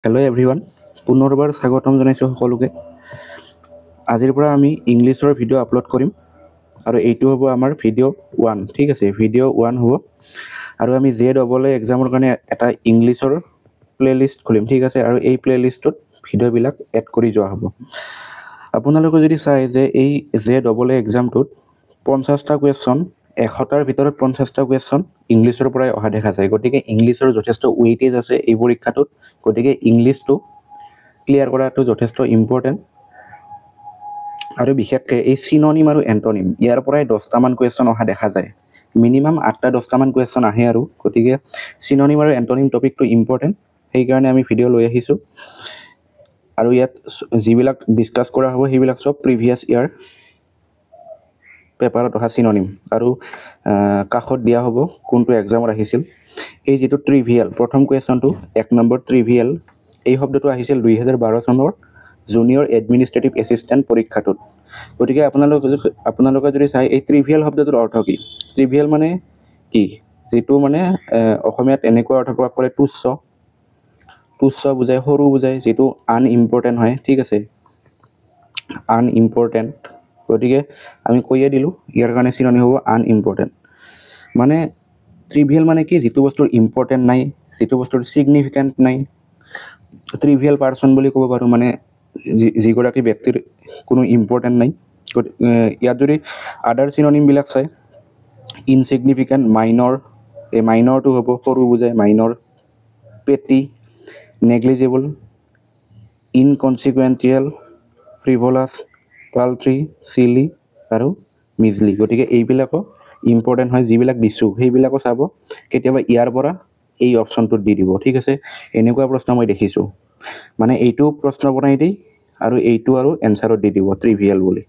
Hello' everyone, পুনৰবাৰ স্বাগতম জনাইছোঁ সকলোকে। আজিৰ পৰা আমি ইংলিছৰ ভিডিঅ' আপলোড কৰিম আৰু এইটো হ'ব আমাৰ ভিডিঅ' 1। ঠিক আছে, ভিডিঅ' 1 হ'ব আৰু আমি JEE এক্সামৰ কাৰণে এটা ইংলিছৰ প্লে'লিষ্ট খুলিম। ঠিক আছে, আৰু এই প্লে'লিষ্টটোত ভিডিঅ'বিলাক এড কৰি যোৱা হ'ব। আপোনালোকে যদি চাই যে এই JEE এক্সামটোত 50টা কুৱেশ্যন, 100টাৰ ভিতৰত 50টা কুৱেশ্যন ইংলিছৰ পৰাই অহা দেখা যায়। গতিকে ইংলিছৰ যথেষ্ট ৱেইটেজ আছে এই পৰীক্ষাটোত। গতিকে ইংলিছটো ক্লিয়াৰ কৰাটো যথেষ্ট ইম্পৰ্টেণ্ট। আৰু বিশেষকৈ এই চিননিম আৰু এণ্টনিম ইয়াৰ পৰাই 10টামান কুৱেশ্যন অহা দেখা যায়। মিনিমাম 8টা 10টামান কুৱেশ্যন আহে আৰু গতিকে চিননিম আৰু এণ্টনিম টপিকটো ইম্পৰ্টেণ্ট, সেইকাৰণে আমি ভিডিঅ' লৈ আহিছোঁ। আৰু ইয়াত যিবিলাক ডিছকাছ কৰা হ'ব সেইবিলাক চব প্ৰিভিয়াছ ইয়াৰ পেপাৰত অহা চিননিম আৰু কাষত দিয়া হ'ব কোনটো এক্সামত আহিছিল। এই যিটো ট্ৰিভিয়েল, প্ৰথম কুৱেশ্যনটো 1 নম্বৰ ট্ৰিভিয়েল, এই শব্দটো আহিছিল 2012 চনৰ জুনিয়ৰ এডমিনিষ্ট্ৰেটিভ এছিষ্টেণ্ট পৰীক্ষাটোত। গতিকে আপোনালোকে যদি চাই এই ট্ৰিভিয়েল শব্দটোৰ অৰ্থ কি, ট্ৰিভিয়েল মানে কি, যিটো মানে অসমীয়াত এনেকুৱা অৰ্থ প্ৰকাশ কৰে তুচ্ছ বুজায়, সৰু বুজায়, যিটো আনইম্পৰ্টেণ্ট হয়। ঠিক আছে, আনইম্পৰ্টেণ্ট। গতিকে আমি কৈয়ে দিলোঁ ইয়াৰ কাৰণে চিননিম হ'ব আনইম্পৰ্টেণ্ট। মানে ট্ৰিভিয়েল মানে কি, যিটো বস্তুৰ ইম্পৰ্টেণ্ট নাই, যিটো বস্তুৰ ছিগনিফিকেণ্ট নাই। ট্ৰিভিয়েল পাৰ্চন বুলি ক'ব পাৰোঁ, মানে যিগৰাকী ব্যক্তিৰ কোনো ইম্পৰ্টেণ্ট নাই। ইয়াত যদি আদাৰ চিননিমবিলাক চাই, ইনছিগনিফিকেণ্ট, মাইনৰ, এই মাইনৰটো হ'ব সৰু বুজায়, মাইনৰ। পেটি, নেগলিজিবল, ইনকনচিকুৱেণ্টিয়েল, ফ্ৰিভলাছ, পাল্ট্ৰি, চিলি আৰু মিজলি। গতিকে এইবিলাকো ইম্পৰ্টেণ্ট হয়। যিবিলাক দিছোঁ সেইবিলাকো চাব, কেতিয়াবা ইয়াৰ পৰা এই অপশ্যনটোত দি দিব। ঠিক আছে, এনেকুৱা প্ৰশ্ন মই দেখিছোঁ, মানে এইটো প্ৰশ্ন বনাই দেই আৰু এইটো আৰু এনচাৰত দি দিব ট্ৰিভিয়েল বুলি,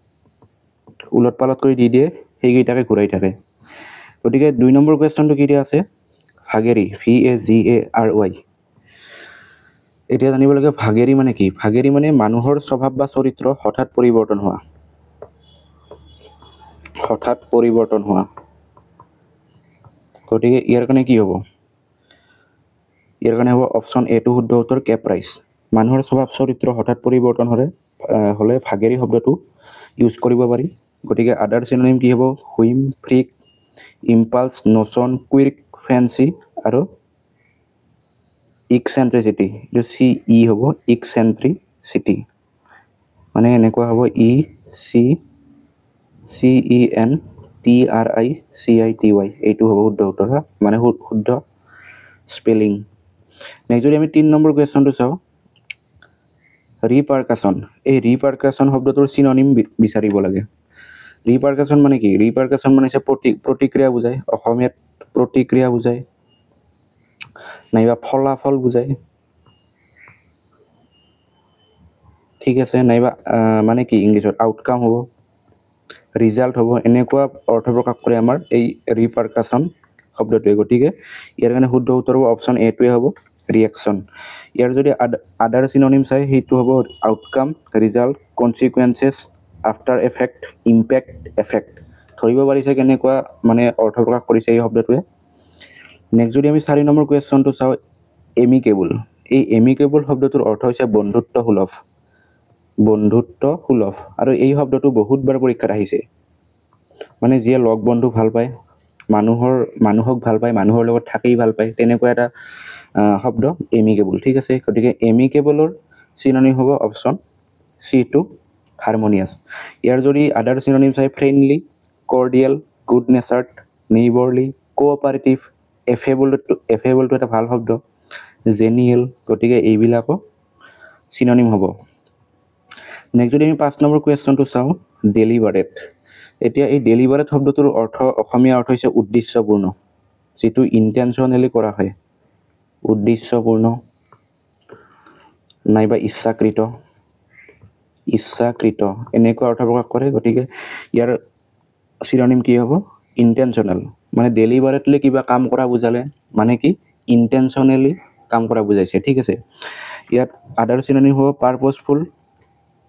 ওলট পালট কৰি দি দিয়ে, সেইকেইটাকে ঘূৰাই থাকে। গতিকে 2 নম্বৰ কুৱেশ্যনটো কি দিয়া আছে, ভাগেৰি, VAGARY। এতিয়া জানিব লাগে ভাগেৰি মানে কি। ভাগেৰি মানে মানুহৰ স্বভাৱ বা চৰিত্ৰ হঠাৎ পৰিৱৰ্তন হোৱা, হঠাৎ পৰিৱৰ্তন হোৱা। গতিকে ইয়াৰ কাৰণে কি হ'ব, ইয়াৰ কাৰণে হ'ব অপশ্যন এ টো শুদ্ধ উত্তৰ, কেপ্ৰাইচ। মানুহৰ স্বভাৱ চৰিত্ৰ হঠাৎ পৰিৱৰ্তন হ'লে ভাগেৰি শব্দটো ইউজ কৰিব পাৰি। গতিকে আদাৰ চিননিম কি হ'ব, হুইম, ফ্ৰিক, ইম্পালছ, নচন, কুইক, ফেঞ্চি আৰু ইকচেণ্ট্ৰিচিটি। এইটো CE হ'ব, ইকচেণ্ট্ৰিচিটি। মানে এনেকুৱা হ'ব ECENTRICITY, এইটো হ'ব শুদ্ধ উত্তৰ, মানে শুদ্ধ স্পেলিং। নেক্সট যদি আমি 3 নম্বৰ কুৱেশ্যনটো চাওঁ, ৰিপাৰকাশ্যন। এই ৰিপাৰকাশ্যন শব্দটোৰ চিননিম বিচাৰিব লাগে। ৰিপাৰকাশ্যন মানে কি, ৰিপাৰকাশ্যন মানে প্ৰতিক্ৰিয়া বুজায়, অসমীয়াত প্ৰতিক্ৰিয়া বুজায়, নাইবা ফলাফল বুজায়। ঠিক আছে, নাইবা মানে কি ইংলিছত আউটকাম হ'ব, ৰিজাল্ট হ'ব, এনেকুৱা অৰ্থ প্ৰকাশ কৰে আমাৰ এই ৰিপাৰকাশ্যন শব্দটোৱে। গতিকে ইয়াৰ কাৰণে শুদ্ধ উত্তৰ হ'ব অপশ্যন এ টোৱে হ'ব, ৰিয়েকশ্যন। ইয়াৰ যদি আদাৰ চিননিম চাই, সেইটো হ'ব outcome, result, consequences, after effect, impact, effect. ধৰিব পাৰিছে কেনেকুৱা মানে অৰ্থ প্ৰকাশ কৰিছে এই শব্দটোৱে। নেক্সট যদি আমি 4 নম্বৰ কুৱেশ্যনটো চাওঁ, এমিকেবল। এই এমিকেবল শব্দটোৰ অৰ্থ হৈছে বন্ধুত্ব সুলভ, বন্ধুত্ব সুলভ। আৰু এই শব্দটো বহুতবাৰ পৰীক্ষাত আহিছে, মানে যিয়ে লগ বন্ধু ভাল পায়, মানুহক ভাল পায়, মানুহৰ লগত থাকি ভাল পায়, তেনেকুৱা এটা শব্দ এমিকেবল। ঠিক আছে, গতিকে এমিকেবলৰ চিননিম হ'ব অপশ্যন চি টো, হাৰমনিয়াছ। ইয়াৰ যদি আদাৰ চিননিম চাই, ফ্ৰেণ্ডলি, কৰ্ডিয়েল, গুড নেচাৰ্ড, নেইবৰলি, কোঅপাৰেটিভ, এফেবলটো এটা ভাল শব্দ, জেনিয়েল। গতিকে এইবিলাকো চিননিম হ'ব। নেক্সট যদি আমি 5 নম্বৰ কুৱেশ্যনটো চাওঁ, ডেলিবাৰেট। এতিয়া এই ডেলিবাৰেট শব্দটোৰ অসমীয়া অৰ্থ হৈছে উদ্দেশ্যপূৰ্ণ, যিটো ইণ্টেনশ্যনেলি কৰা হয়, উদ্দেশ্যপূৰ্ণ, নাইবা ইচ্ছাকৃত, এনেকুৱা অৰ্থ প্ৰকাশ কৰে। গতিকে ইয়াৰ চিননিম কি হ'ব, ইণ্টেনশ্যনেল। মানে ডেলিবাৰেটলি কিবা কাম কৰা বুজালে, মানে কি ইণ্টেনশ্যনেলি কাম কৰা বুজাইছে। ঠিক আছে, ইয়াত আদাৰ চিননিম হ'ব পাৰপজফুল,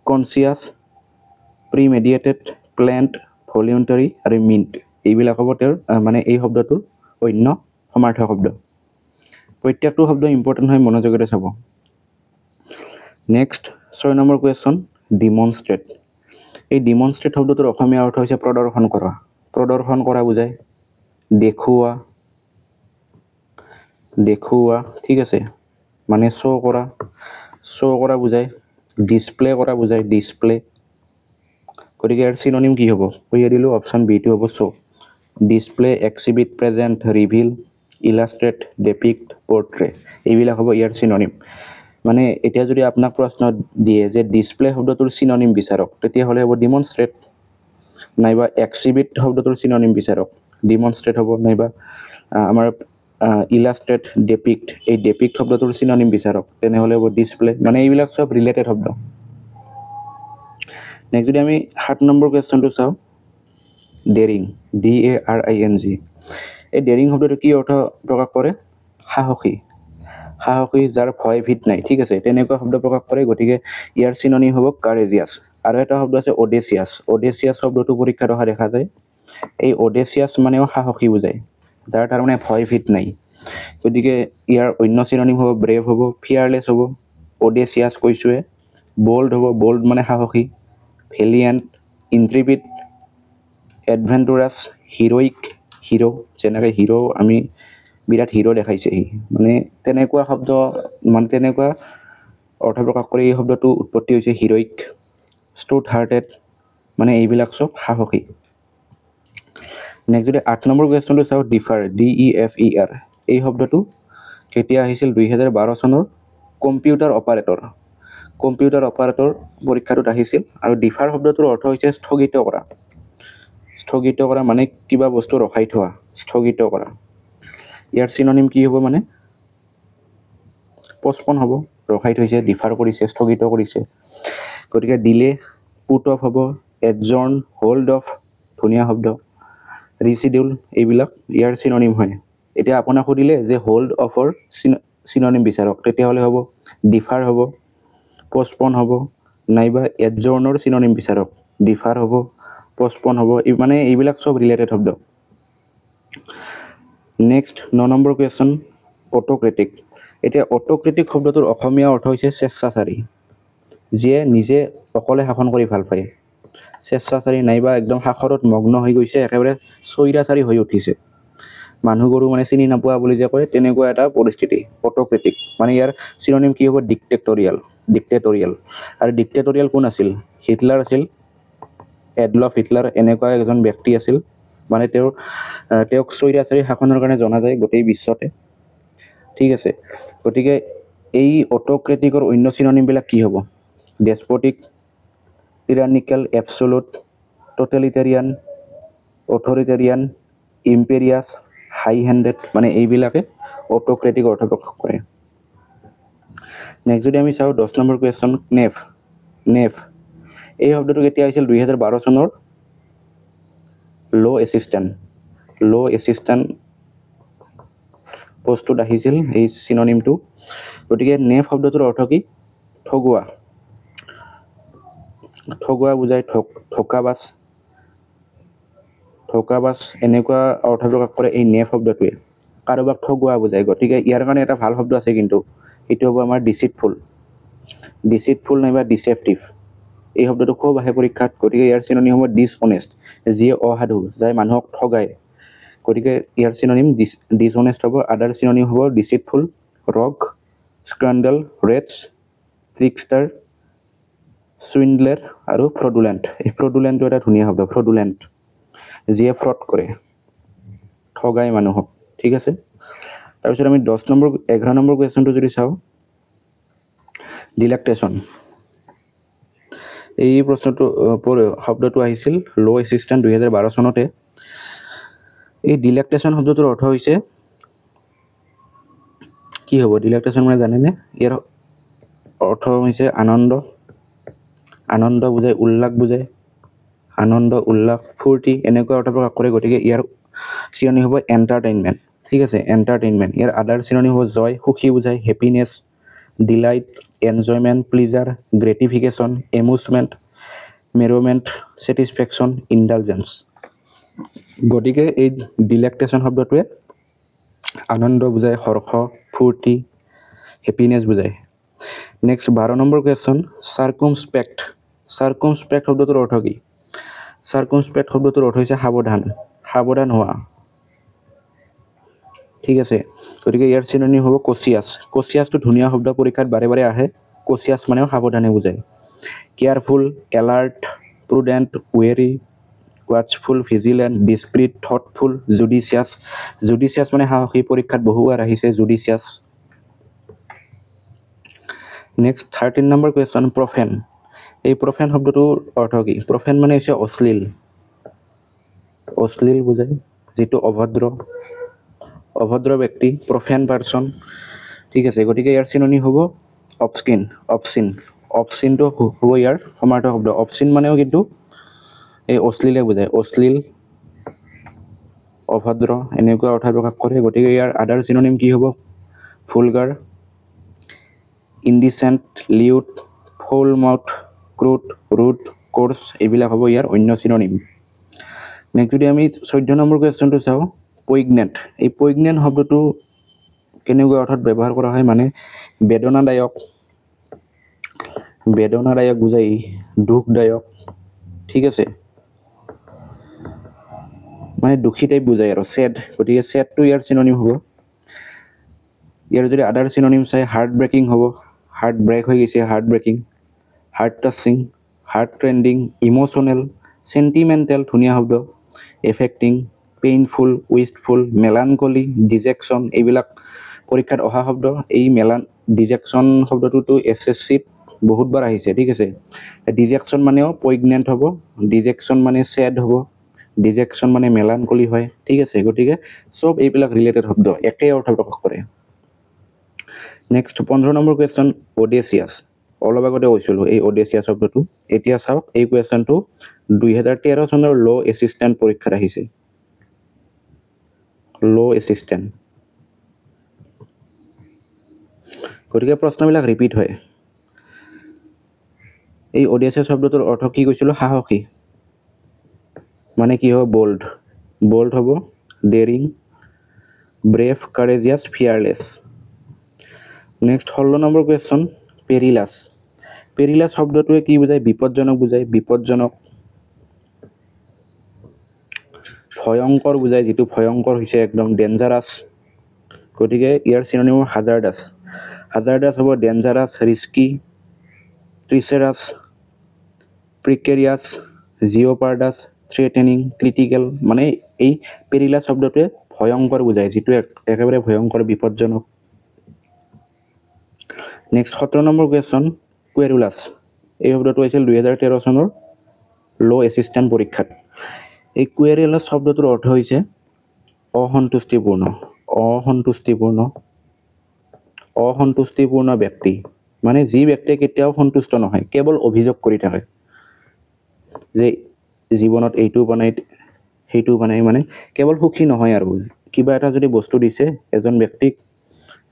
কনচিয়াছ, প্ৰিমেডিয়েটেড, প্লেণ্ট, ভলিউণ্টাৰী আৰু মিণ্ট। এইবিলাক হ'ব তেওঁৰ মানে এই শব্দটোৰ অন্য সমাৰ্থক শব্দ। প্ৰত্যেকটো শব্দ ইম্পৰ্টেণ্ট হয়, মনোযোগেৰে চাব। Next 6 number question demonstrate. এই ডিমনষ্ট্ৰেট শব্দটোৰ অসমীয়া অৰ্থ হৈছে প্ৰদৰ্শন কৰা। প্ৰদৰ্শন কৰা বুজায়, দেখুওৱা, দেখুওৱা, ঠিক আছে, মানে শ্ব' কৰা, শ্ব' কৰা বুজায়, ডিছপ্লে কৰা বুজায়, ডিছপ্লে। গতিকে ইয়াৰ চিননিম কি হ'ব? কৈ দিলোঁ অপশ্যন বিটো হ'ব show'. Display, exhibit, present, reveal, illustrate, depict, portray, এইবিলাক হ'ব ইয়াৰ চিননিম। মানে এতিয়া যদি আপোনাক প্ৰশ্ন দিয়ে যে ডিছপ্লে শব্দটোৰ চিননিম বিচাৰক, তেতিয়াহ'লে হ'ব ডিমনষ্ট্ৰেট, নাইবা এক্সিবিট শব্দটোৰ চিননিম বিচাৰক, ডিমনষ্ট্ৰেট হ'ব, নাইবা আমাৰ ইলাষ্ট্ৰেট, ডেপিক্ট, এই ডেপিক্ট শব্দটোৰ চিননিম বিচাৰক, তেনেহ'লে হ'ব ডিছপ্লে। মানে এইবিলাক চব ৰিলেটেড শব্দ। নেক্সট যদি আমি 7 নম্বৰ কুৱেশ্যনটো চাওঁ, ডেৰিং, DARING। এই ডেৰিং শব্দটো কি অৰ্থ প্ৰকাশ কৰে? সাহসী, সাহসী, যাৰ ভয় ভীত নাই, ঠিক আছে, তেনেকুৱা শব্দ প্ৰকাশ কৰে। গতিকে ইয়াৰ চিননিম হ'ব কাৰেজিয়াছ। আৰু এটা শব্দ আছে অডেচিয়াছ। অডেচিয়াছ শব্দটো পৰীক্ষাত অহা দেখা যায়। এই অডেচিয়াছ মানেও সাহসী বুজায়, যাৰ তাৰমানে ভয় ভীত নাই। গতিকে ইয়াৰ অন্য চিননিম হ'ব ব্ৰেভ হ'ব, ফিয়াৰলেছ হ'ব, অডেচিয়াছ কৈছোৱে, বল্ড হ'ব, বল্ড মানে সাহসী, ভেলিয়েণ্ট, ইণ্ট্ৰিপিড, এডভেঞ্চাৰাছ, হিৰ'ইক, হিৰ', যেনেকৈ হিৰ' আমি বিৰাট হিৰ' দেখাইছে সি, মানে তেনেকুৱা শব্দ, মানে তেনেকুৱা অৰ্থ প্ৰকাশ কৰি এই শব্দটো উৎপত্তি হৈছে হিৰ'ইক। ষ্টুট হাৰ্টেড, মানে এইবিলাক চব সাহসী। নেক্সট যদি 8 নম্বৰ কুৱেশ্যনটো চাওঁ, ডিফাৰ, DEFER। এই শব্দটো কেতিয়া আহিছিল? 2012 চনৰ কম্পিউটাৰ অপাৰেটৰ। কম্পিউটাৰ অপাৰেটৰ পৰীক্ষাটোত আহিছিল। আৰু ডিফাৰ শব্দটোৰ অৰ্থ হৈছে স্থগিত কৰা। স্থগিত কৰা মানে কিবা বস্তু ৰখাই থোৱা, স্থগিত কৰা। ইয়াৰ চিননিম কি হ'ব? মানে পষ্টপন হ'ব, ৰখাই থৈছে, ডিফাৰ কৰিছে, স্থগিত কৰিছে। গতিকে ডিলে, পুট অফ হ'ব, এডজৰ্ণ, হোল্ড অফ, ধুনীয়া শব্দ, ৰিচিডিউল, এইবিলাক ইয়াৰ চিননিম হয়। এতিয়া আপোনাক সুধিলে যে হোল্ড অফৰ চিননিম বিচাৰক, তেতিয়াহ'লে হ'ব ডিফাৰ হ'ব, পষ্টপন হ'ব, নাইবা এডজৰ্ণৰ চিননিম বিচাৰক, ডিফাৰ হ'ব, পষ্টপন হ'ব, মানে এইবিলাক চব ৰিলেটেড শব্দ। Next 9 number question, autocratic. এতিয়া অট'ক্ৰেটিক শব্দটোৰ অসমীয়া অৰ্থ হৈছে স্বেচ্ছাচাৰী, যিয়ে নিজে অকলে শাসন কৰি ভাল পায়। স্বেচ্ছাচাৰী নাইবা একদম সাখৰত মগ্ন হৈ গৈছে, একেবাৰে স্বৈৰাচাৰী হৈ উঠিছে, মানুহ গৰু মানে চিনি নোপোৱা বুলি যে কয়, তেনেকুৱা এটা পৰিস্থিতি অট'ক্ৰেটিক। মানে ইয়াৰ চিননিম কি হ'ব? ডিক্টেটৰিয়েল, ডিক্টেটৰিয়েল। আৰু ডিক্টেটৰিয়েল কোন আছিল? হিটলাৰ আছিল, এডলফ হিটলাৰ, এনেকুৱা এজন ব্যক্তি আছিল। মানে তেওঁক স্বৈৰাচাৰী শাসনৰ কাৰণে জনা যায় গোটেই বিশ্বতে, ঠিক আছে। গতিকে এই অট'ক্ৰেটিকৰ অন্য চিননিমবিলাক কি হ'ব? ডেছপটিক, টিৰানিকেল, এবছলুট, টটেলিটেৰিয়ান, অথৰিটেৰিয়ান, ইম্পেৰিয়াছ, হাই হেণ্ডেড, মানে এইবিলাকে অট'ক্ৰেটিক অৰ্থ প্ৰকাশ কৰে। নেক্সট যদি আমি চাওঁ 10 নম্বৰ কুৱেশ্যন, নেফ। নেফ এই শব্দটো কেতিয়া আহিছিল? 2012 চনৰ ল' এছিষ্টেণ্ট, ল' এছিষ্টেণ্ট পষ্টটোত আহিছিল এই চিননিমটো। গতিকে নেফ শব্দটোৰ অৰ্থ কি? ঠগুৱা, ঠগুৱা বুজায়, ধোকাবাজ, ধোকাবাজ, এনেকুৱা অৰ্থ প্ৰকাশ কৰে এই নেফ শব্দটোৱে, কাৰোবাক ঠগুৱা বুজায়। গতিকে ইয়াৰ কাৰণে এটা ভাল শব্দ আছে কিন্তু, সেইটো হ'ব আমাৰ ডিচিটফুল, ডিচিটফুল নাইবা ডিচেপ্টিভ। এই শব্দটো খুব আহে পৰীক্ষাত। গতিকে ইয়াৰ চিননিম হ'ব ডিছঅনেষ্ট, যিয়ে অসাধু, যাই মানুহক ঠগায়। গতিকে ইয়াৰ চিননিম ডিছঅনেষ্ট হ'ব। আদাৰ চিননিম হ'ব ডিচিটফুল, ৰগ, স্ক্যান্ডাল, ৰেটছ, ট্ৰিকষ্টাৰ, চুইণ্ডলাৰ আৰু ফ্ৰডুলেণ্ট। এই ফ্ৰডুলেণ্টটো এটা ধুনীয়া শব্দ, ফ্ৰডুলেণ্ট, যিয়ে ফ্ৰড কৰে, ঠগায় মানুহক, ঠিক আছে। তাৰপিছত আমি 11 নম্বৰ কুৱেশ্যনটো যদি চাওঁ, ডিলেক্টেশ্যন। এই প্ৰশ্নটো শব্দটো আহিছিল ল' এছিষ্টেণ্ট 2012 চনতে। এই ডিলেক্টেশ্যন শব্দটোৰ অৰ্থ হৈছে কি হ'ব? ডিলেক্টেশ্যন মানে জানেনে? ইয়াৰ অৰ্থ হৈছে আনন্দ, আনন্দ বুজায়, উল্লাস বুজায়, আনন্দ, উল্লাস, ফূৰ্তি, এনেকুৱা অৰ্থ প্ৰকাশ কৰে। গতিকে ইয়াৰ চিননিম হ'ব এণ্টাৰটেইনমেণ্ট, ঠিক আছে, এণ্টাৰটেইনমেণ্ট। ইয়াৰ আদাৰ চিননিম হ'ব জয়, সুখী বুজায়, happiness, delight, enjoyment, pleasure, gratification, amusement, merriment, satisfaction, indulgence. গতিকে এই ডিলেক্টেশ্যন শব্দটোৱে আনন্দ বুজায়, হৰ্ষ, ফূৰ্তি, হেপিনেছ বুজায়। নেক্সট 12 নম্বৰ কুৱেশ্যন সাৰ্কামস্পেক্ট সাৰ্কামস্পেক্ট শব্দটোৰ অৰ্থ কি সাৰ্কামস্পেক্ট শব্দটোৰ অৰ্থ হৈছে সাৱধান হোৱা ঠিক আছে গতিকে ইয়াৰ চিনোনিম হ'ব কচিয়াছটো ধুনীয়া শব্দ পৰীক্ষাত বাৰে বাৰে আহে কচিয়াছ মানেও সাৱধানে বুজায় careful alert prudent wary watchful vigilant discreet thoughtful judicious মানে সাহসী পৰীক্ষাত বহুবাৰ আহিছে judicious নেক্সট 13 নম্বৰ কুৱেশ্যন প্ৰফেন এই প্ৰফেন শব্দটোৰ অৰ্থ কি প্ৰফেন মানে হৈছে অশ্লীল বুজায় যেটো অভদ্ৰ ব্যক্তি প্ৰফেন পাৰসন ঠিক আছে গতিকে ইয়াৰ চিনোনিম হ'ব অবসিনটো হ'ব ইয়াৰ সমাৰ্থক শব্দ অবসিন মানেও কিন্তু এই অশ্লীলে বুজায় অশ্লীল অভদ্ৰ এনেকুৱা অৰ্থ প্ৰকাশ কৰে গতিকে ইয়াৰ আদাৰ চিনোনিম কি হ'ব ফুলগাৰ ইনডিসেন্ট লিউড ফুল মাউথ ক্ৰুড ৰুড কোৰ্স এইবিলাক হ'ব ইয়াৰ অন্য চিনোনিম নেক্সট যদি আমি 14 নম্বৰ কুৱেশ্যনটো চাওঁ পইগনেন্ট এই পইগনেন্ট শব্দটো কেনেকুৱা অৰ্থত ব্যৱহাৰ কৰা হয় মানে বেদনাদায়ক বুজায় দুখদায়ক ঠিক আছে মানে দুখী টাইপ বুজায় আৰু স্যাড গতিকে স্যাডটো ইয়াৰ চিনোনিম হ'ব ইয়াৰ যদি আদাৰ চিনোনিম চাই হাৰ্ট ব্ৰেকিং হ'ব হাৰ্ট ব্ৰেক হৈ গৈছে heart breaking heart touching heart trending emotional sentimental ধুনীয়া শব্দ এফেক্টিং পেইনফুল উইষ্টফুল মেলানকলি ডিজেকশ্যন এইবিলাক পৰীক্ষাত অহা শব্দ এই ডিজেকশ্যন শব্দটোতো এছএছচিত বহুতবাৰ আহিছে ঠিক আছে ডিজেকশ্যন মানেও পইগনেন্ট হ'ব ডিজেকশ্যন মানে স্যাড হ'ব ডিজেকশ্যন মানে মেলানকলি হয় ঠিক আছে গতিকে সব এইবিলাক ৰিলেটেড শব্দ একে অৰ্থ প্ৰকাশ কৰে নেক্সট 15 নম্বৰ কুৱেশ্যন অডেচিয়াছ অলপ আগতে কৈছিলোঁ এই অডেচিয়াছ শব্দটো এতিয়া চাওক এই কুৱেশ্যনটো 2013 চনৰ ল এছিষ্টেণ্ট পৰীক্ষাত আহিছে ল এছিষ্টেণ্ট গতিকে প্ৰশ্নবিলাক ৰিপিট হয় এই অডেচিয়াছ শব্দটোৰ অৰ্থ কি কৈছিলোঁ সাহসী মানে কি হ'ব বোল্ড হ'ব ডেৰিং ব্ৰেভ কাৰেজিয়াছ ফিয়াৰলেছ নেক্সট 16 নম্বৰ কুৱেশ্যন পেৰিলাছ শব্দটোৱে কি বুজায় বিপদজনক ভয়ংকৰ বুজায় যেটো ভয়ংকৰ হৈছে একদম ডেঞ্জাৰাছ গতিকে ইয়াৰ চিনোনিম হাজাৰ্ডাছ হ'ব ডেঞ্জাৰাছ ৰিস্কি ট্ৰিচেৰাছ প্ৰিকেৰিয়াছ জিঅ'পাৰ্ডাছ থ্ৰেটেনিং ক্ৰিটিকেল মানে এই পেৰিলাছ শব্দটোৱে ভয়ংকৰ বুজায় যেটো একেবাৰে ভয়ংকৰ বিপদজনক নেক্সট 17 নম্বৰ কুৱেশ্যন কুৱেৰুলাছ এই শব্দটো আছিল 2013 চনৰ ল এছিষ্টেণ্ট পৰীক্ষাত এই কুৱেৰুলাছ শব্দটোৰ অৰ্থ হৈছে অসন্তুষ্টিপূৰ্ণ ব্যক্তি মানে যি ব্যক্তিয়ে কেতিয়াও সন্তুষ্ট নহয় কেৱল অভিযোগ কৰি থাকে যে জীৱনত এইটো বনাই মানে কেৱল সুখী নহয় আৰু কিবা এটা যদি বস্তু দিছে এজন ব্যক্তিক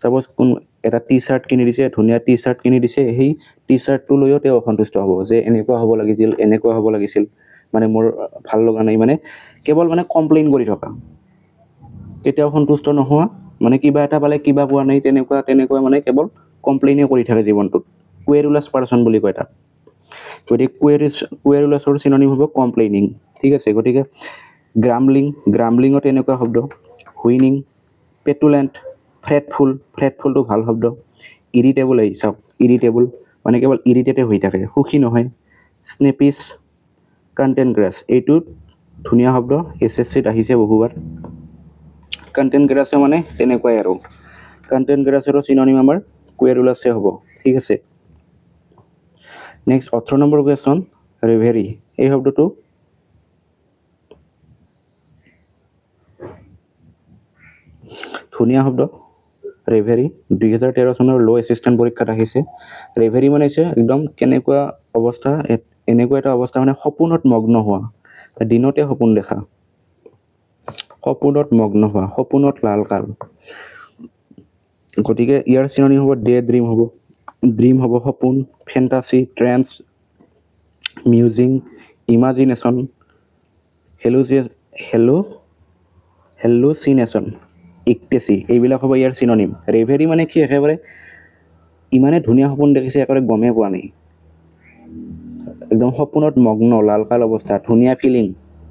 সাপোজ কোন এটা টি-শাৰ্ট কিনি দিছে ধুনীয়া টি-শাৰ্ট কিনি দিছে সেই টি-শাৰ্টটো লৈও তেওঁ অসন্তুষ্ট হ'ব যে এনেকুৱা হ'ব লাগিছিল মানে মোৰ ভাল লগা নাই মানে কেৱল মানে কমপ্লেইন কৰি থকা কেতিয়াও সন্তুষ্ট নোহোৱা মানে কিবা এটা পালে কিবা পোৱা নাই তেনেকুৱা মানে কেৱল কমপ্লেইনে কৰি থাকে জীৱনটোত কুৱেৰুলাছ পাৰসন বুলি কয় তাক গতিকে কুৱেৰুলাছৰ চিনোনিম হ'ব কমপ্লেইনিং ঠিক আছে গতিকে গ্ৰামলিঙত এনেকুৱা শব্দ হুইনিং পেটুলেণ্ট ফ্ৰেটফুলটো ভাল শব্দ ইৰিটেবল চাওক ইৰিটেবল মানে কেৱল ইৰিটেটে হৈ থাকে সুখী নহয় স্নেপিছ কণ্টেনগ্ৰাছ এইটো ধুনীয়া শব্দ এছএছচিত আহিছে বহুবাৰ কণ্টেনগ্ৰাছ মানে তেনেকুৱাই আৰু কণ্টেনগ্ৰাছৰ চিনোনিম আমাৰ কুৱেৰুলাছে হ'ব ঠিক আছে নেক্সট 18 নম্বৰ কুৱেশ্যন ৰেভেৰি এই শব্দটো ধুনীয়া শব্দ ৰেভেৰি 2013 চনৰ ল এছিষ্টেণ্ট পৰীক্ষাত আহিছে ৰেভেৰি মানে হৈছে একদম কেনেকুৱা অৱস্থা এনেকুৱা এটা অৱস্থা মানে সপোনত মগ্ন হোৱা দিনতে সপোন দেখা সপোনত লালকাল গতিকে ইয়াৰ চিনোনিম হ'ব ডে ড্ৰিম হ'ব সপোন ফেণ্টাসি ট্ৰেন্স মিউজিং ইমাজিনেশ্যন হেলুচিনেশ্যন ইকটেচি এইবিলাক হ'ব ইয়াৰ চিনোনিম ৰেভেৰি মানে কি একেবাৰে ইমানে ধুনীয়া সপোন দেখিছে একেবাৰে গমেই পোৱা নাই, একদম সপোনত মগ্ন, লালকাল অৱস্থা, ধুনীয়া ফিলিং,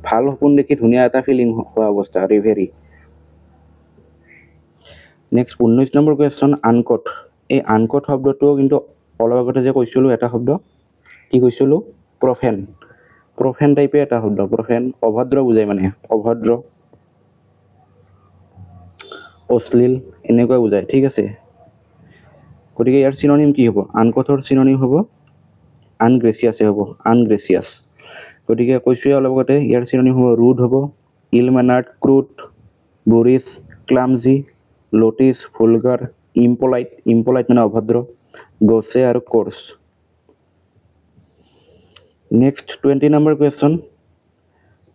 ভাল সপোন দেখি ধুনীয়া এটা ফিলিং হোৱা অৱস্থা, reverie. Next 19 number question, uncut. এই আনকট শব্দটো কিন্তু অলপ আগতে যে কৈছিলোঁ এটা শব্দ, কি কৈছিলোঁ? প্ৰফেন। প্ৰফেন টাইপে এটা শব্দ, প্ৰফেন, অভদ্ৰ বুজায় মানে, অভদ্ৰ, অশ্লীল এনেকুৱা বুজায়, ঠিক আছে। গতিকে ইয়াৰ চিননিম কি হ'ব? আনকটৰ চিননিম হ'ব আনগ্ৰেচিয়াছে হ'ব, আনগ্ৰেচিয়াছ। গতিকে কৈছোঁৱে অলপ আগতে, ইয়াৰ চিননিম হ'ব ৰুড হ'ব, ইল মেনাৰ্ড, ক্ৰুড, বৰিছ, ক্লামজি, লটিছ, ভুলগাৰ, ইম্পলাইট, ইম্পলাইট মানে অভদ্ৰ, গছে আৰু course. Next 20 number question,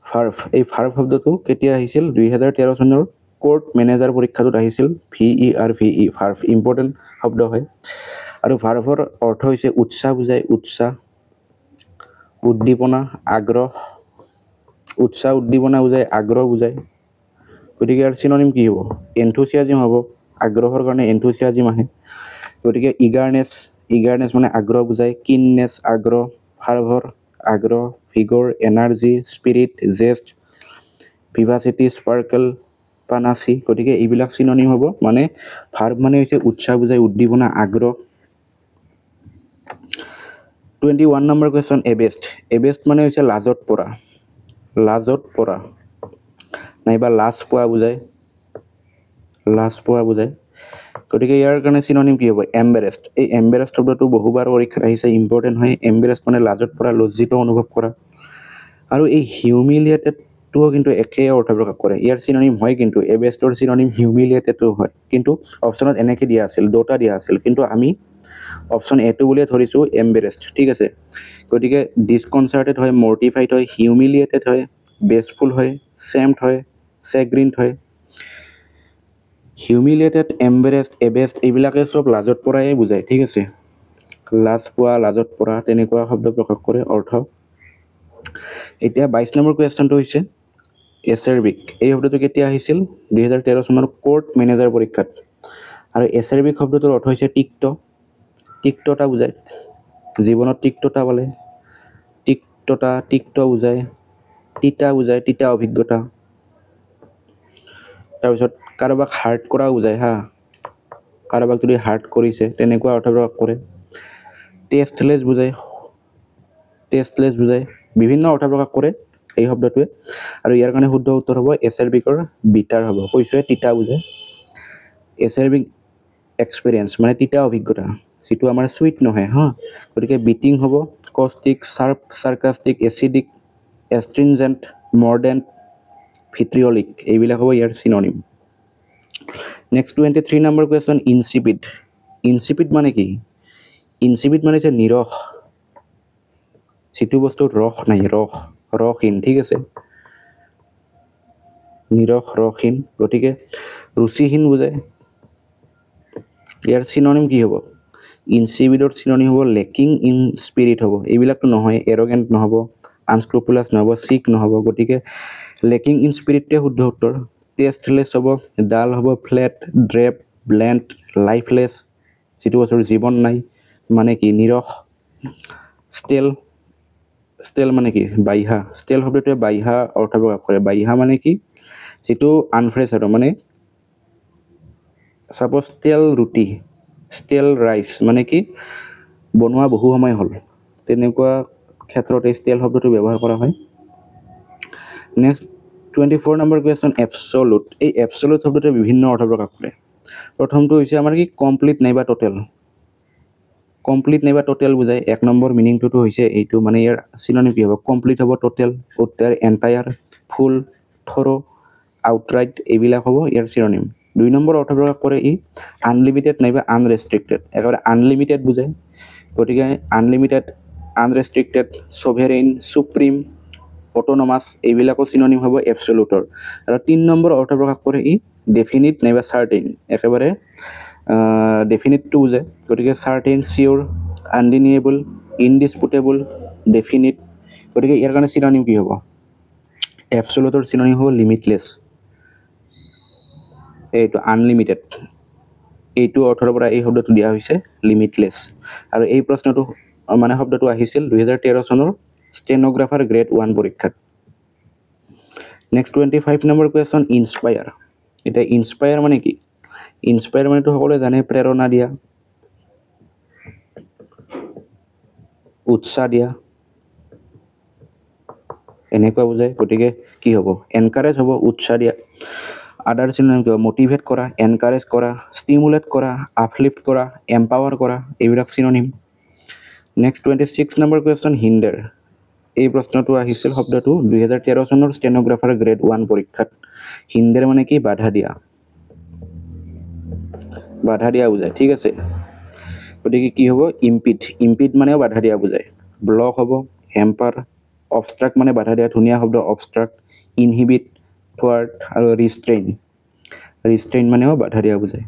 verb. এই ভাৰ্ভ শব্দটো কেতিয়া আহিছিল? 2013 চনৰ কোৰ্ট মেনেজাৰ পৰীক্ষাটোত আহিছিল। VERVE, ভাৰ্ভ, ইম্পৰ্টেণ্ট শব্দ হয়। আৰু ভাৰ্ভৰ অৰ্থ হৈছে উৎসাহ বুজায়, উৎসাহ, উদ্দীপনা, আগ্ৰহ, উৎসাহ উদ্দীপনা বুজায়, আগ্ৰহ বুজায়। গতিকে ইয়াৰ চিননিম কি হ'ব? এনথুচিয়াজিম হ'ব, আগ্ৰহৰ কাৰণে এনথুচিয়াজিম আহে। গতিকে ইগাৰনেছ, ইগাৰনেছ মানে আগ্ৰহ বুজায়, কিননেছ আগ্ৰহ, ভাৰ্ভৰ আগ্ৰহ, ভিগৰ এনাৰ্জি, স্পিৰিট জেষ্ট, ভিভাচিটি স্পাৰ্কল, পানাচি। গতিকে এইবিলাক চিননিম হ'ব, মানে ভাৰ্ভ মানে হৈছে উৎসাহ বুজায়, উদ্দীপনা, আগ্ৰহ। 21 নম্বৰ কুৱেশ্যন, এবেষ্ট। এবেষ্ট মানে হৈছে লাজত পৰা, লাজত পৰা নাইবা লাজ পোৱা বুজায়, লাজ পোৱা বুজায়। গতিকে ইয়াৰ কাৰণে চিননিম কি হ'ব? এম্বেৰেষ্ট। এই এম্বেৰেষ্ট শব্দটো বহুবাৰ পৰীক্ষাত আহিছে, ইম্পৰ্টেণ্ট হয়। এম্বেৰেষ্ট মানে লাজত পৰা, লজ্জিত অনুভৱ কৰা। আৰু এই হিউমিলিয়েটেডটোও কিন্তু একেই অৰ্থ প্ৰকাশ কৰে। ইয়াৰ চিননিম হয় কিন্তু এবেষ্টৰ চিননিম হিউমিলিয়েটেডো হয়, কিন্তু অপশ্যনত এনেকৈ দিয়া আছিল, দুটা দিয়া আছিল, কিন্তু আমি অপশ্যন এটো বুলিয়ে ধৰিছোঁ, এম্বেৰেষ্ট, ঠিক আছে। গতিকে ডিছকনচাৰ্টেড হয়, মৰ্টিফাইড হয়, হিউমিলিয়েটেড হয়, বেচফুল হয়, চেম্ড হয়, চেগ্ৰিণ্ড হয়। হিউমিলিয়েটেড, এম্বেৰেষ্ট, এবেষ্ট এইবিলাকে চব লাজত পৰাই বুজায়, ঠিক আছে। লাজ পোৱা, লাজত পৰা তেনেকুৱা শব্দ প্ৰকাশ কৰে অৰ্থ। এতিয়া 22 নম্বৰ কুৱেশ্যনটো হৈছে এচেৰবিক। এই শব্দটো কেতিয়া আহিছিল? 2013 চনৰ কোৰ্ট মেনেজাৰ পৰীক্ষাত। আৰু এচেৰবিক শব্দটোৰ অৰ্থ হৈছে তিক্ত, তিক্ততা বুজায়, জীৱনত তিক্ততা পালে, তিক্ততা, তিক্ত বুজায়, তিতা বুজায়, তিতা অভিজ্ঞতা। তাৰপিছত কাৰোবাক হাৰ্ট কৰা বুজায়, হা, কাৰোবাক যদি হাৰ্ট কৰিছে তেনেকুৱা অৰ্থ প্ৰকাশ কৰে। টেষ্টলেছ বুজায়, টেষ্টলেছ বুজায়, বিভিন্ন অৰ্থ প্ৰকাশ কৰে এই শব্দটোৱে। আৰু ইয়াৰ কাৰণে শুদ্ধ উত্তৰ হ'ব এচেৰবিকৰ বিটাৰ হ'ব, কৈছোৱে তিতা বুজায়। এচেৰবিক এক্সপিৰিয়েঞ্চ মানে তিতা অভিজ্ঞতা, যিটো আমাৰ চুইট নহয়, হা। গতিকে বিটিং হ'ব, caustic, sharp, sarcastic, acidic, astringent, mordant, vitriolic এইবিলাক হ'ব ইয়াৰ synonym. Next 23 number question, insipid. Insipid মানে কি? ইনচিপিড মানে হৈছে নিৰস, যিটো বস্তুত ৰস নাই, ৰসহীন, ঠিক আছে, নিৰস, ৰসহীন। গতিকে ৰুচিহীন বুজায়। ইয়াৰ চিননিম কি হ'ব? ইনচিপিডৰ চিননিম হ'ব লেকিং ইন স্পিৰিট হ'ব। এইবিলাকতো নহয়, এৰগেণ্ট নহ'ব, আনস্ক্ৰুপুলাছ নহ'ব, চিক নহ'ব। গতিকে লেকিং ইন স্পিৰিটটোৱে শুদ্ধ উত্তৰ। টেষ্টলেছ হ'ব, ডাল হ'ব, ফ্লেট, ড্ৰেপ, ব্লেণ্ড, লাইফলেছ, যিটো বস্তুৰ জীৱন নাই, মানে কি নিৰস। ষ্টেল, ষ্টেল মানে কি? বাইহা। ষ্টেল শব্দটোৱে বাইহা অৰ্থ প্ৰকাশ কৰে। বাইহা মানে কি? যিটো আনফ্ৰেছ আৰু মানে চাপ'জ ষ্টেল ৰুটি, ষ্টেল ৰাইচ মানে কি বনোৱা বহু সময় হ'ল, তেনেকুৱা ক্ষেত্ৰত এই ষ্টেল শব্দটো ব্যৱহাৰ কৰা হয়। Next 24 number question, absolute. এই এবছলুট শব্দটোৱে বিভিন্ন অৰ্থ প্ৰকাশ কৰে। প্ৰথমটো হৈছে আমাৰ কি কমপ্লিট নাইবা টোটেল, কমপ্লিট নাইবা টোটেল বুজায়। 1 নম্বৰ মিনিংটোতো হৈছে এইটো, মানে ইয়াৰ চিননিম কি হ'ব? কমপ্লিট হ'ব, টোটেল, উত্তৰ এণ্টায়াৰ, ফুল, থৰো, আউটৰাইট এইবিলাক হ'ব ইয়াৰ চিননিম। 2 নম্বৰ অৰ্থ প্ৰকাশ কৰে ই আনলিমিটেড নাইবা আনৰেষ্ট্ৰিক্টেড, একেবাৰে আনলিমিটেড বুজায়। গতিকে আনলিমিটেড, আনৰেষ্ট্ৰিক্টেড, ছভেৰেইন, সুপ্ৰিম, অট'নমাছ এইবিলাকো চিননিম হ'ব এবছলুটৰ। আৰু 3 নম্বৰ অৰ্থ প্ৰকাশ কৰে ই ডেফিনিট নাইবা চাৰ্টেইন, একেবাৰে ডেফিনিটটো বুজায়। গতিকে চাৰ্টেইন, চিয়'ৰ, আনডিনিয়েবল, ইনডিছপুটেবল, ডেফিনিট। গতিকে ইয়াৰ কাৰণে চিননিম কি হ'ব? এইটো অৰ্থৰ পৰা এই শব্দটো দিয়া হৈছে লিমিটলেছ আৰু এই প্ৰশ্নটো মানে শব্দটো আহিছিল 2013 চনৰ ষ্টেনোগ্ৰাফাৰ গ্ৰেড 1 পৰীক্ষাত নেক্সট 25 নম্বৰ কোৱেশ্চন ইনস্পায়াৰ এটা ইনস্পায়াৰ মানে কি ইনস্পায়াৰ মানে তো সকলোৱে জানে প্ৰেৰণা দিয়া উৎসাহ দিয়া এনেকুৱা বুজায় গতিকে কি হ'ব এনকাৰেজ হ'ব উৎসাহ দিয়া আদাৰ চিনোনিম কি মোটিভেট কৰা এনকাৰেজ কৰা ষ্টিমুলেট কৰা আপলিফ্ট কৰা এম্পাৱাৰ কৰা এইবিলাক চিনোনিম নেক্সট 26 নম্বৰ কুৱেশ্যন হিণ্ডাৰ এই প্ৰশ্নটো আহিছিল শব্দটো 2013 চনৰ ষ্টেনোগ্ৰাফাৰ গ্ৰেড 1 পৰীক্ষাত হিণ্ডাৰ মানে কি বাধা দিয়া বুজায় ঠিক আছে গতিকে কি হ'ব ইম্পিড মানেও বাধা দিয়া বুজায় ব্লক হ'ব হেম্পাৰ অবষ্ট্ৰাক্ট মানে বাধা দিয়া ধুনীয়া শব্দ অবষ্ট্ৰাক্ট ইনহিবিট থোৱাৰ্ট আৰু ৰিষ্ট্ৰেইন মানেও বাধা দিয়া বুজায়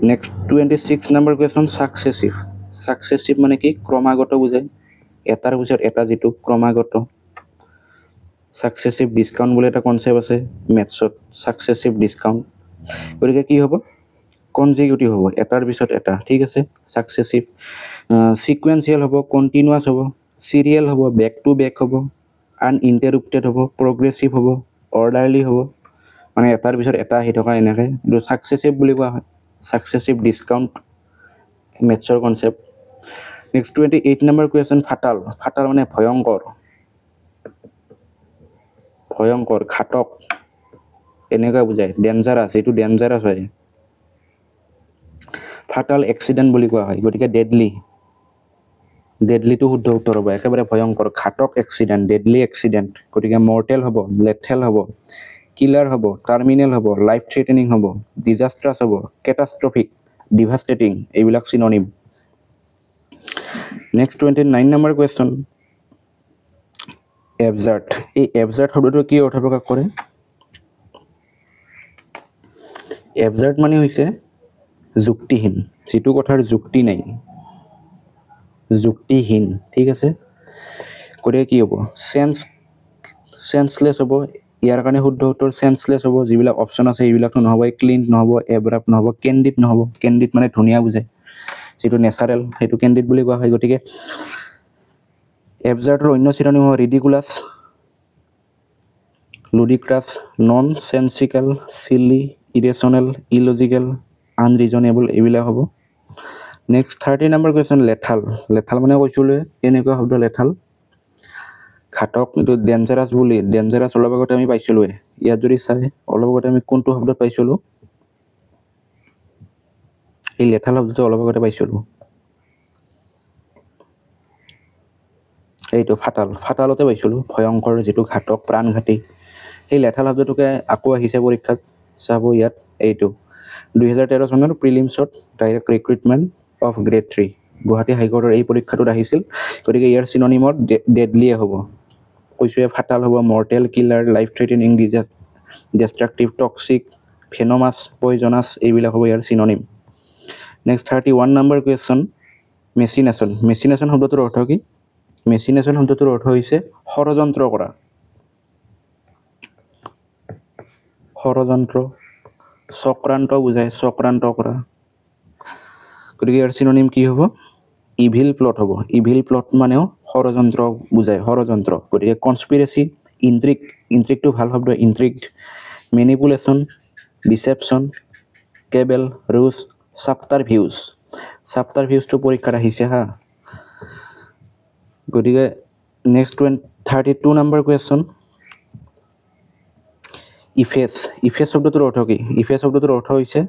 নেক্সট 26 নম্বৰ কুৱেশ্যন সাকচেছিভ মানে কি ক্ৰমাগত বুজায় এটাৰ পিছত এটা যিটো ক্ৰমাগত সাকচেছিভ ডিসকাউন্ট বুলি এটা কনসেপ্ট আছে মেথছত সাকচেছিভ ডিসকাউন্ট গতিকে কি হ'ব কনজিকিউটিভ হ'ব এটাৰ পিছত এটা ঠিক আছে সাকচেছিভ সিকুৱেন্সিয়েল হ'ব কন্টিনিউয়াস হ'ব সিৰিয়েল হ'ব বেক টু বেক হ'ব আনইন্টাৰাপ্টেড হ'ব প্ৰগ্ৰেছিভ হ'ব অৰ্ডাৰলি হ'ব মানে এটাৰ পিছত এটা আহি থকা এনেকৈ এইটো সাকচেছিভ বুলি কোৱা হয় সাকচেছিভ ডিসকাউন্ট মেথছৰ concept next 28 number question fatal মানে ভয়ংকৰ ঘাতক এনেকুৱা বুজায় ডেঞ্জাৰাছ এইটো ডেঞ্জাৰাছ হয় ফাটাল এক্সিডেন্ট বুলি কোৱা হয় গতিকে ডেডলিটো শুদ্ধ উত্তৰ হ'ব একেবাৰে ভয়ংকৰ ঘাতক এক্সিডেন্ট ডেডলি এক্সিডেন্ট গতিকে মৰ্টেল হ'ব লেথেল হ'ব কিলাৰ হ'ব টাৰ্মিনেল হ'ব লাইফ থ্ৰেটেনিং হ'ব ডিজাস্ট্ৰাছ হ'ব কেটাষ্ট্ৰফিক ডিভাষ্টেটিং এইবিলাক চিনোনিম নেক্সট 29 নম্বৰ কুৱেশ্যন এবজাৰ্ট এই এবজাৰ্ট শব্দটো কি অৰ্থ প্ৰকাশ কৰে এবজাৰ্ট মানে হৈছে যুক্তিহীন যিটো কথাৰ যুক্তি নাই যুক্তিহীন ঠিক আছে গতিকে কি হ'ব সেন্সলেছ হ'ব ইয়াৰ কাৰণে শুদ্ধ উত্তৰ সেন্সলেছ হ'ব যিবিলাক অপশ্যন আছে এইবিলাকটো নহ'ব ক্লিন নহ'ব এব্ৰাপ্ট নহ'ব কেণ্ডিড নহ'ব কেণ্ডিড মানে ধুনীয়া বুজায় যিটো নেচাৰেল সেইটো কেণ্ডিড বুলি কোৱা হয় গতিকে এবজাৰ্টৰ অন্য চিনোনিম হ'ব ৰিডিকুলাছ লুডিক্ৰাছ নন সেন্সিকেল সিলি ইৰেশ্যনেল ইলজিকেল আনৰিজনেবল এইবিলাক হ'ব নেক্সট 30 নম্বৰ কুৱেশ্যন লেথাল মানে কৈছিলোঁ এনেকুৱা শব্দ লেথাল ঘাতক এইটো ডেঞ্জাৰাছ অলপ আগতে আমি পাইছিলোঁ ইয়াত যদি চাই অলপ আগতে আমি কোনটো শব্দত পাইছিলোঁ এই লেথাল শব্দটো অলপ আগতে পাইছিলোঁ এইটো ফাটালতে পাইছিলোঁ ভয়ংকৰ যিটো ঘাতক প্ৰাণঘাতী সেই লেথাল শব্দটোকে আকৌ আহিছে পৰীক্ষাত চাব ইয়াত এইটো 2013 চনৰ প্ৰিলিমছত direct recruitment of grade 3 Guwahati হাইকোৰ্টৰ এই পৰীক্ষাটোত আহিছিল গতিকে ইয়াৰ চিনোনিমত ডেডলিয়ে হ'ব কৈছোঁ ফাটাল হ'ব mortal killer life থ্ৰেটেনিং ডিষ্ট্ৰাকটিভ toxic ভেনমাছ poisonous এইবিলাক হ'ব ইয়াৰ চিনোনিম নেক্সট 31 নম্বৰ কুৱেশ্যন মেচিনেশ্যন শব্দটোৰ অৰ্থ কি মেচিনেশ্যন শব্দটোৰ অৰ্থ হৈছে ষড়যন্ত্ৰ কৰা চক্ৰান্ত বুজায় চক্ৰান্ত কৰা গতিকে ইয়াৰ চিনোনিম কি হ'ব ইভিল প্লট মানেও ষড়যন্ত্ৰ বুজায় ষড়যন্ত্ৰ গতিকে কনস্পিৰেচি ইন্ট্ৰিগটো ভাল শব্দ ইন্ট্ৰিগ মেনিপুলেশ্যন ডিচেপশ্যন কেবেল ৰুজ চাপ্টাৰ ভিউজটো পৰীক্ষাত আহিছে হা গতিকে নেক্সট 32 নম্বৰ কুৱেশ্যন ইফেচ শব্দটোৰ অৰ্থ কি ইফেচ শব্দটোৰ অৰ্থ হৈছে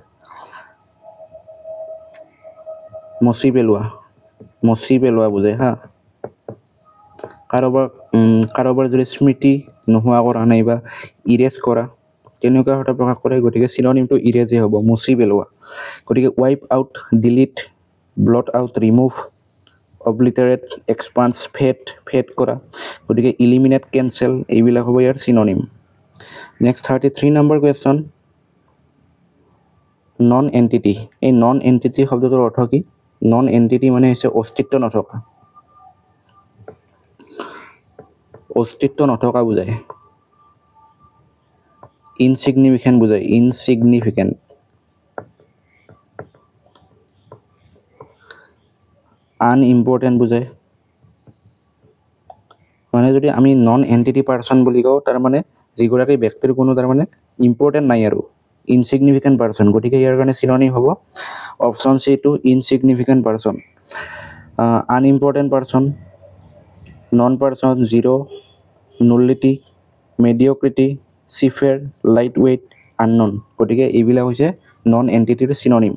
মচি পেলোৱা বুজায় হা কাৰোবাৰ যদি স্মৃতি নোহোৱা কৰা নাইবা ইৰেজ কৰা তেনেকুৱা কথা প্ৰকাশ কৰে গতিকে চিনোনিমটো ইৰেজে হ'ব মচি পেলোৱা গতিকে wipe out delete blot out remove obliterate expunge fade কৰা গতিকে ইলিমিনেট কেনচেল এইবিলাক হ'ব ইয়াৰ synonym next 33 number question non entity এই নন এণ্টিটি শব্দটোৰ অৰ্থ কি নন এণ্টিটি মানে হৈছে অস্তিত্ব নথকা বুজায় ইনচিগনিফিকেণ্ট আনইম্পৰ্টেণ্ট বুজায়। মানে যদি আমি নন এণ্টিটি পাৰ্চন বুলি কওঁ, তাৰমানে যিগৰাকী ব্যক্তিৰ কোনো তাৰমানে ইম্পৰ্টেণ্ট নাই আৰু, ইনচিগনিফিকেণ্ট পাৰ্চন। গতিকে ইয়াৰ কাৰণে চিননিম হ'ব option C to insignificant person. Unimportant person, non person, zero', nullity, mediocrity, cipher, lightweight, unknown. গতিকে এইবিলাক হৈছে নন এণ্টিটিৰ চিননিম।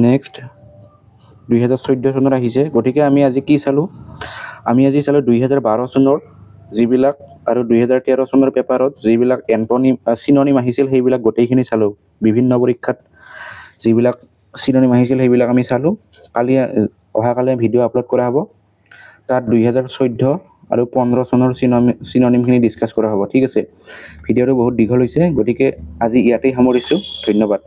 নেক্সট 2014 চনত আহিছে। গতিকে আমি আজি কি চালোঁ? আমি আজি চালোঁ 2012 চনৰ যিবিলাক আৰু 2013 চনৰ পেপাৰত যিবিলাক এণ্টনিম চিননিম আহিছিল সেইবিলাক গোটেইখিনি চালোঁ। বিভিন্ন পৰীক্ষাত যিবিলাক চিননিম আহিছিল সেইবিলাক আমি চালোঁ। অহাকালি ভিডিঅ' আপলোড কৰা হ'ব, তাত 2014 আৰু 15 চনৰ চিননিমখিনি ডিছকাছ কৰা হ'ব। ঠিক আছে, ভিডিঅ'টো বহুত দীঘল হৈছে, গতিকে আজি ইয়াতেই সামৰিছোঁ। ধন্যবাদ।